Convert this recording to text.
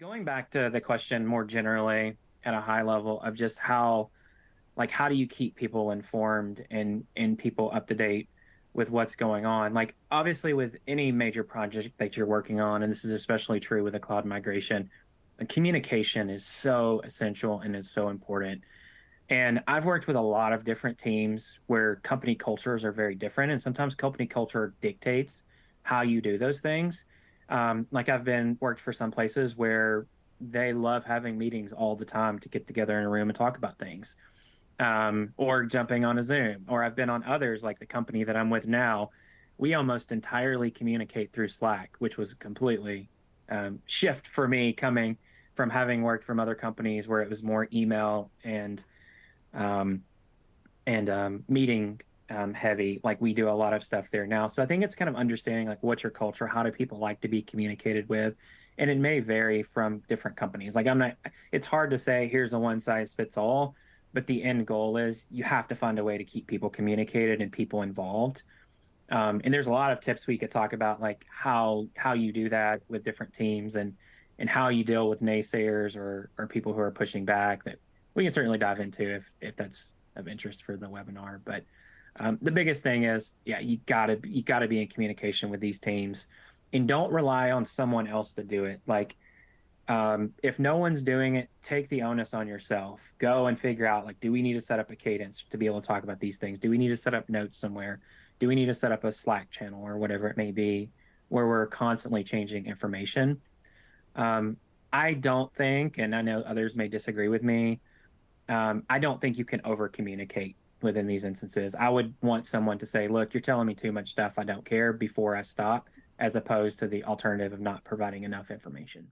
Going back to the question more generally at a high level of just how do you keep people informed and people up to date with what's going on? Like obviously with any major project that you're working on, and this is especially true with a cloud migration, communication is so essential and is so important. And I've worked with a lot of different teams where company cultures are very different, and sometimes company culture dictates how you do those things. Like I've been worked for some places where they love having meetings all the time to get together in a room and talk about things, or jumping on a Zoom. Or I've been on others, like the company that I'm with now. We almost entirely communicate through Slack, which was completely shift for me coming from having worked from other companies where it was more email um, and meeting heavy. Like we do a lot of stuff there now. So I think it's kind of understanding like what's your culture, how do people like to be communicated with, and it may vary from different companies. Like I'm not, it's hard to say here's a one size fits all, but the end goal is you have to find a way to keep people communicated and people involved. And there's a lot of tips we could talk about, like how you do that with different teams and how you deal with naysayers or people who are pushing back. That we can certainly dive into if that's of interest for the webinar. But the biggest thing is, yeah, you gotta be in communication with these teams, and don't rely on someone else to do it. Like if no one's doing it, take the onus on yourself. Go and figure out like, do we need to set up a cadence to be able to talk about these things? Do we need to set up notes somewhere? Do we need to set up a Slack channel or whatever it may be where we're constantly changing information? Um, I don't think, and I know others may disagree with me, I don't think you can over communicate within these instances. I would want someone to say, look, you're telling me too much stuff. I don't care before I stop, as opposed to the alternative of not providing enough information.